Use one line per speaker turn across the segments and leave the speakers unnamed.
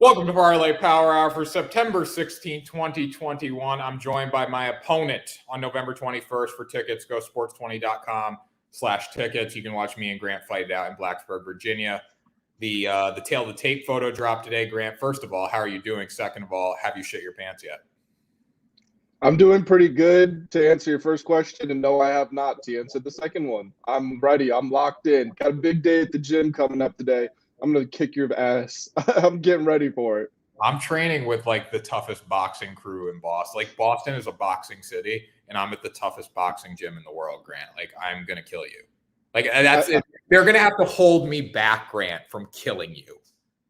Welcome to Parlay Power Hour for September 16, 2021. I'm joined by my opponent on November 21st. For tickets, go sports20.com/tickets. You can watch me and Grant fight it out in Blacksburg, Virginia. The tail of the tape photo dropped today. Grant, first of all, how are you doing? Second of all, have you shit your pants yet?
I'm doing pretty good to answer your first question, and no, I have not to answer the second one. I'm ready. I'm locked in. Got a big day at the gym coming up today. I'm going to kick your ass. I'm getting ready for it.
I'm training with like the toughest boxing crew in Boston. Like Boston is a boxing city, and I'm at the toughest boxing gym in the world, Grant. Like I'm going to kill you. Like that's it. They're going to have to hold me back, Grant, from killing you.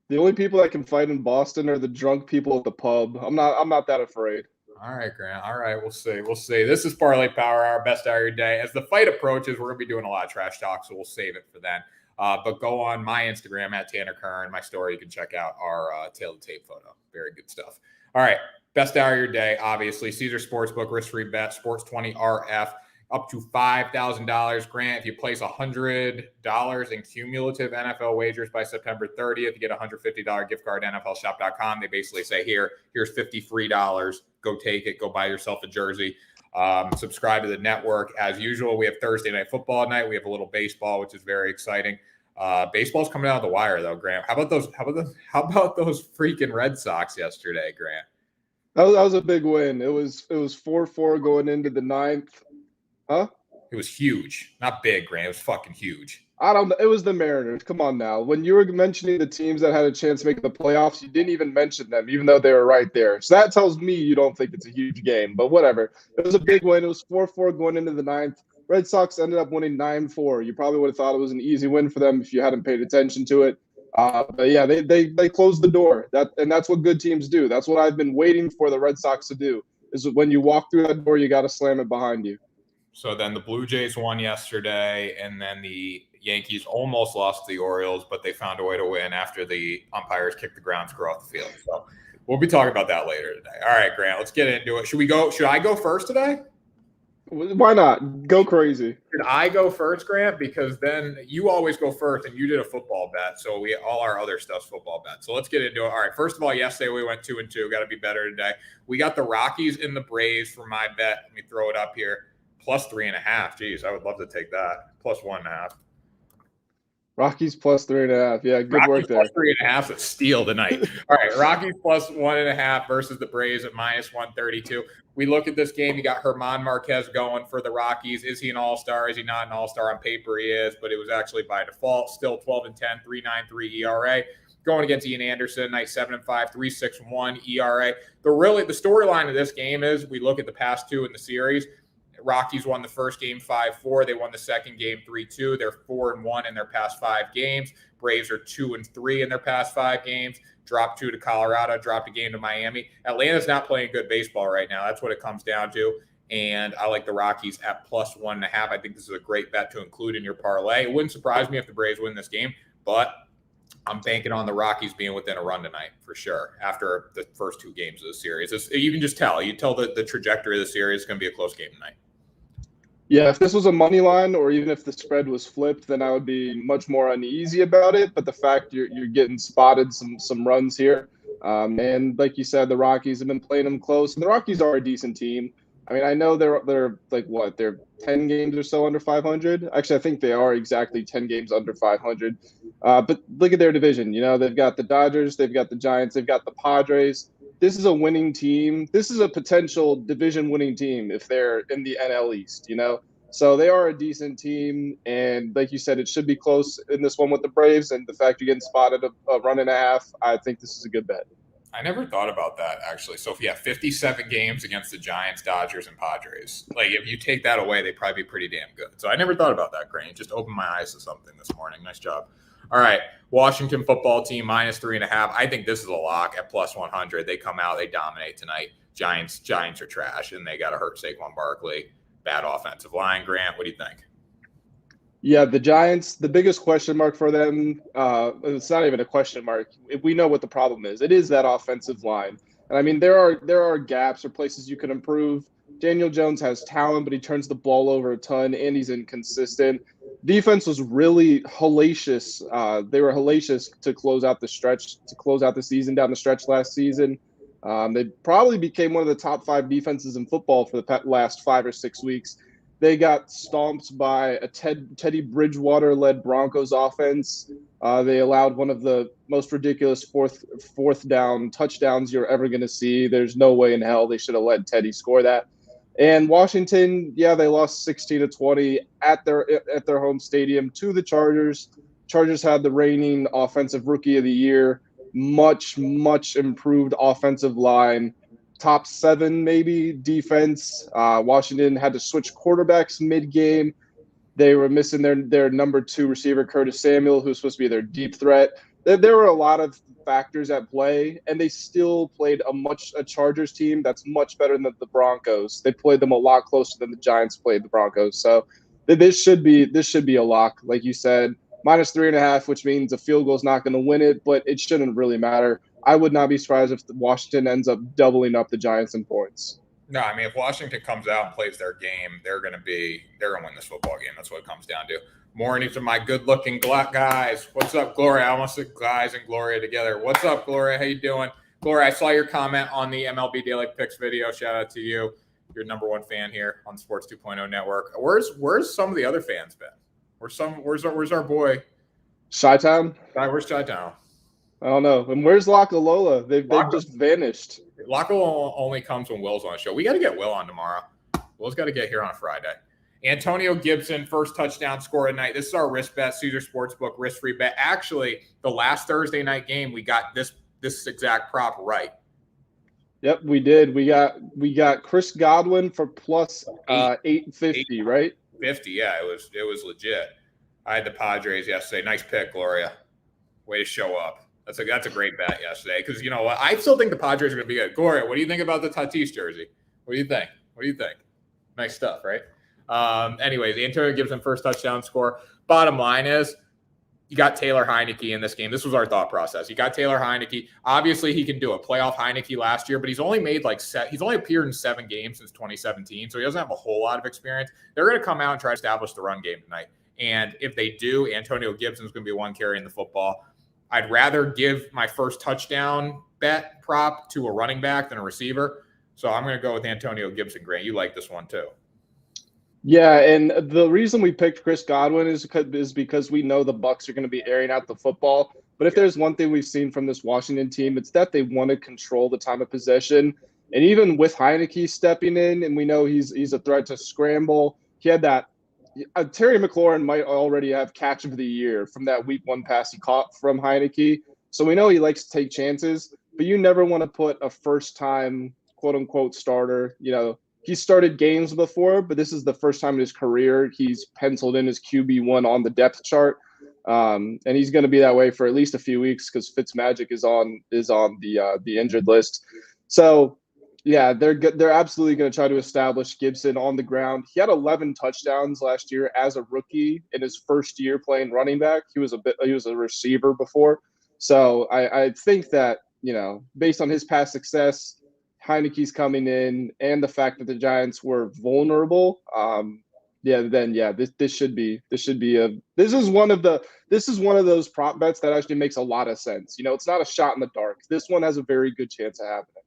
The only people that can fight in Boston are the drunk people at the pub. I'm not that afraid.
All right, Grant. All right, we'll see. We'll see. This is Parlay Power Hour, best hour of your day. As the fight approaches, we're going to be doing a lot of trash talk, so we'll save it for then. But go on my Instagram at Tanner Kern, my story. You can check out our tail of the tape photo. Very good stuff. All right, best hour of your day, obviously. Caesar Sportsbook, risk-free bet, Sports 20 RF, up to $5,000. Grant, if you place $100 in cumulative NFL wagers by September 30th, you get a $150 gift card to NFLshop.com. They basically say, here's 50 free dollars. Go take it. Go buy yourself a jersey. Subscribe to the network. As usual, we have Thursday Night Football night. We have a little baseball, which is very exciting. Baseball's coming out of the wire, though, Grant. How about those freaking Red Sox yesterday, Grant?
That was a big win. It was 4-4 going into the ninth. Huh?
It was huge. Not big, Grant. It was fucking huge.
I don't know. It was the Mariners. Come on now. When you were mentioning the teams that had a chance to make the playoffs, you didn't even mention them, even though they were right there. So that tells me you don't think it's a huge game, but whatever. It was a big win. It was 4-4 going into the ninth. Red Sox ended up winning 9-4. You probably would have thought it was an easy win for them if you hadn't paid attention to it. But yeah, they closed the door. That's what good teams do. That's what I've been waiting for the Red Sox to do. Is when you walk through that door, you got to slam it behind you.
So then the Blue Jays won yesterday, and then the Yankees almost lost to the Orioles, but they found a way to win after the umpires kicked the ground square off the field. So we'll be talking about that later today. All right, Grant, let's get into it. Should I go first today?
Why not? Go crazy.
Should I go first, Grant? Because then you always go first, and you did a football bet. So all our other stuff's football bet. So let's get into it. All right, first of all, yesterday we went 2-2. Got to be better today. We got the Rockies and the Braves for my bet. Let me throw it up here. Plus 3.5. Geez, I would love to take that. Plus 1.5.
Rockies plus 3.5. Yeah, good
Rockies
work there.
Plus 3.5 is a steal tonight. All right, Rockies plus 1.5 versus the Braves at minus 132. We look at this game. You got German Marquez going for the Rockies. Is he an all-star? Is he not an all-star? On paper, he is, but it was actually by default. Still 12-10, 3.93 ERA. Going against Ian Anderson, nice 7-5, 3.61 ERA. The storyline of this game is we look at the past two in the series. Rockies won the first game 5-4. They won the second game 3-2. They're 4-1 in their past 5 games. Braves are 2-3 in their past 5 games. Dropped 2 to Colorado, dropped a game to Miami. Atlanta's not playing good baseball right now. That's what it comes down to. And I like the Rockies at plus 1.5. I think this is a great bet to include in your parlay. It wouldn't surprise me if the Braves win this game, but I'm banking on the Rockies being within a run tonight for sure after the first 2 games of the series. You can just tell. You tell the trajectory of the series is going to be a close game tonight.
Yeah, if this was a money line or even if the spread was flipped, then I would be much more uneasy about it. But the fact you're getting spotted some runs here, and like you said, the Rockies have been playing them close, and the Rockies are a decent team. I mean, I know they're like what, they're 10 games or so under 500. Actually, I think they are exactly 10 games under 500. But look at their division. You know, they've got the Dodgers, they've got the Giants, they've got the Padres. This is a winning team. This is a potential division-winning team if they're in the NL East, you know? So they are a decent team, and like you said, it should be close in this one with the Braves, and the fact you're getting spotted a run and a half, I think this is a good bet.
I never thought about that, actually. So, if you have 57 games against the Giants, Dodgers, and Padres, like if you take that away, they'd probably be pretty damn good. So I never thought about that, Grant. Just opened my eyes to something this morning. Nice job. All right, Washington football team minus 3.5. I think this is a lock at plus 100. They come out, they dominate tonight. Giants are trash, and they got to hurt Saquon Barkley. Bad offensive line. Grant, what do you think?
Yeah, the Giants, the biggest question mark for them, it's not even a question mark. We know what the problem is. It is that offensive line. And I mean, there are gaps or places you can improve. Daniel Jones has talent, but he turns the ball over a ton, and he's inconsistent. Defense was really hellacious. They were hellacious to close out the stretch, to close out the season down the stretch last season. They probably became one of the top 5 defenses in football for the last 5 or 6 weeks. They got stomped by a Teddy Bridgewater-led Broncos offense. They allowed one of the most ridiculous fourth down touchdowns you're ever going to see. There's no way in hell they should have let Teddy score that. And Washington, yeah, they lost 16-20 at their home stadium to the Chargers. Chargers had the reigning offensive rookie of the year, much improved offensive line, top 7 maybe defense. Washington had to switch quarterbacks mid-game. They were missing their number 2 receiver, Curtis Samuel, who's supposed to be their deep threat. There were a lot of factors at play, and they still played a Chargers team that's much better than the Broncos. They played them a lot closer than the Giants played the Broncos. So this should be a lock, like you said. -3.5, which means a field goal is not going to win it, but it shouldn't really matter. I would not be surprised if Washington ends up doubling up the Giants in points.
No, I mean, if Washington comes out and plays their game, they're going to win this football game. That's what it comes down to. Mornings of my good-looking guys. What's up, Gloria? I almost said guys and Gloria together. What's up, Gloria? How you doing? Gloria, I saw your comment on the MLB Daily Picks video. Shout out to you. You're #1 fan here on Sports 2.0 Network. Where's some of the other fans been? Where's our boy?
Chi-Town?
Where's Chi-Town?
I don't know. And where's Lockalola? They've just vanished.
Lockalola only comes when Will's on the show. We got to get Will on tomorrow. Will's got to get here on a Friday. Antonio Gibson, first touchdown score of the night. This is our risk bet, Caesar Sportsbook risk-free bet. Actually, the last Thursday night game, we got this exact prop right.
Yep, we did. We got Chris Godwin for plus 850, right?
50, yeah. It was legit. I had the Padres yesterday. Nice pick, Gloria. Way to show up. That's a great bet yesterday because you know what? I still think the Padres are going to be good. Gloria, what do you think about the Tatis jersey? What do you think? Nice stuff, right? Anyways, Antonio Gibson first touchdown score. Bottom line is you got Taylor Heineke in this game. This was our thought process. You got Taylor Heineke. Obviously, he can do it. Playoff Heineke last year, but he's only made he's only appeared in 7 games since 2017, so he doesn't have a whole lot of experience. They're going to come out and try to establish the run game tonight. And if they do, Antonio Gibson's going to be one carrying the football. I'd rather give my first touchdown bet prop to a running back than a receiver. So I'm going to go with Antonio Gibson. Grant, you like this one too.
Yeah, and the reason we picked Chris Godwin is because we know the Bucs are going to be airing out the football. But if there's one thing we've seen from this Washington team, it's that they want to control the time of possession. And even with Heineke stepping in, and we know he's a threat to scramble, he had that. Terry McLaurin might already have catch of the year from that week 1 pass he caught from Heineke. So we know he likes to take chances, but you never want to put a first-time quote-unquote starter. You know, he started games before, but this is the first time in his career he's penciled in his QB1 on the depth chart. And he's going to be that way for at least a few weeks because Fitzmagic is on the injured list. So yeah, they're absolutely going to try to establish Gibson on the ground. He had 11 touchdowns last year as a rookie in his first year playing running back. He was a receiver before. So I think that, you know, based on his past success, Heineke's coming in and the fact that the Giants were vulnerable, this is one of those prop bets that actually makes a lot of sense. You know, it's not a shot in the dark. This one has a very good chance of happening.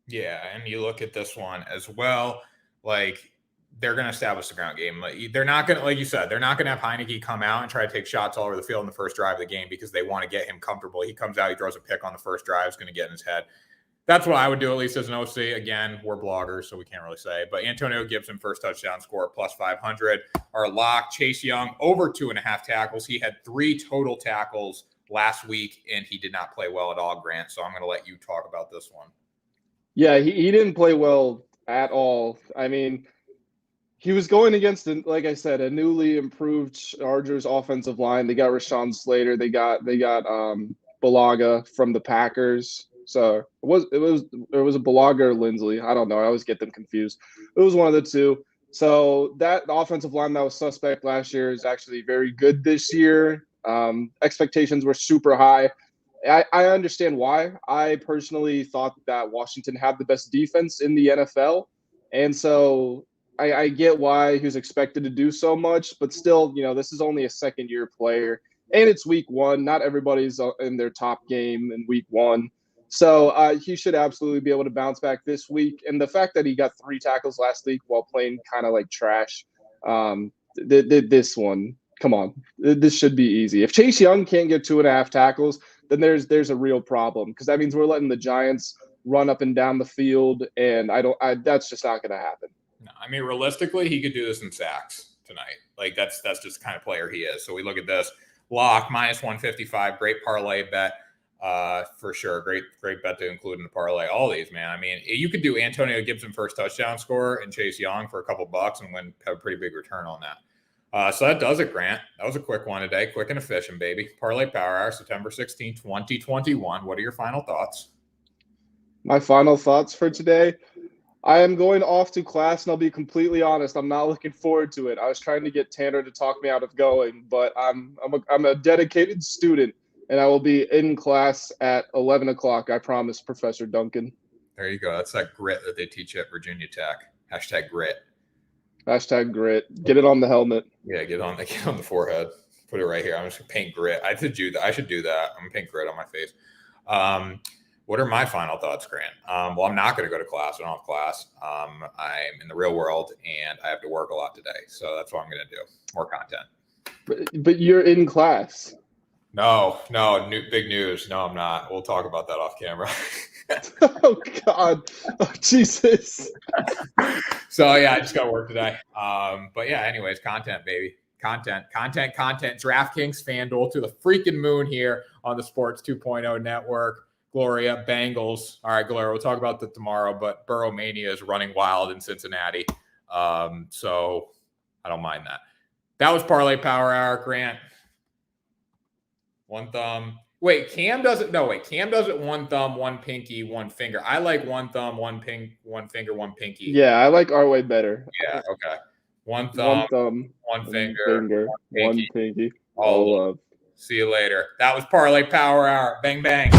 Yeah, and you look at this one as well, like they're going to establish the ground game. Like, they're not going to, like you said, they're not going to have Heineke come out and try to take shots all over the field in the first drive of the game because they want to get him comfortable. He comes out, he throws a pick on the first drive, it's going to get in his head. That's what I would do, at least as an OC. Again, we're bloggers, so we can't really say. But Antonio Gibson, first touchdown score, plus 500. Our lock, Chase Young, over 2.5 tackles. He had 3 total tackles last week, and he did not play well at all, Grant. So I'm going to let you talk about this one.
Yeah, he didn't play well at all. I mean, he was going against, like I said, a newly improved Chargers offensive line. They got Rashawn Slater. They got Balaga from the Packers. So it was a Balaga or Lindsley. I don't know. I always get them confused. It was one of the two. So that offensive line that was suspect last year is actually very good this year. Expectations were super high. I understand why. I personally thought that Washington had the best defense in the NFL. And so I get why he was expected to do so much, but still, this is only a second-year player, and it's week one. Not everybody's in their top game in week one. So he should absolutely be able to bounce back this week. And the fact that he got 3 tackles last week while playing kind of like trash, this one, come on, this should be easy. If Chase Young can't get 2.5 tackles, then there's a real problem, because that means we're letting the Giants run up and down the field, and that's just not going to happen.
No, I mean, realistically, he could do this in sacks tonight. Like that's just the kind of player he is. So we look at this lock -155, great parlay bet for sure. Great bet to include in the parlay. All these, man. I mean, you could do Antonio Gibson first touchdown score and Chase Young for a couple bucks and have a pretty big return on that. So that does it, Grant. That was a quick one today. Quick and efficient, baby. Parlay Power Hour, September 16th, 2021. What are your final thoughts?
My final thoughts for today. I am going off to class, and I'll be completely honest, I'm not looking forward to it. I was trying to get Tanner to talk me out of going, but I'm a dedicated student, and I will be in class at 11 o'clock. I promise, Professor Duncan.
There you go. That's that grit that they teach at Virginia Tech. #grit.
#grit. Get it on the helmet.
Yeah, get on the forehead. Put it right here. I'm just gonna paint grit. I should do that. I'm gonna paint grit on my face. What are my final thoughts, Grant? Well, I'm not going to go to class. I don't have class. I'm in the real world, and I have to work a lot today. So that's what I'm going to do. More content.
But you're in class.
No, big news. No, I'm not. We'll talk about that off camera.
Oh, God. Oh, Jesus.
So, yeah, I just got to work today. But, yeah, anyways, content, baby. Content. DraftKings, FanDuel to the freaking moon here on the Sports 2.0 network. Gloria, Bengals. All right, Gloria, we'll talk about that tomorrow, but Burrow Mania is running wild in Cincinnati. So I don't mind that. That was Parlay Power Hour, Grant. One thumb. Wait, Cam does it. No, wait. Cam does it one thumb, one pinky, one finger. I like one thumb, one finger, one pinky.
Yeah, I like our way better.
Yeah, okay. One thumb, one finger,
one pinky.
All love. See you later. That was Parlay Power Hour. Bang, bang.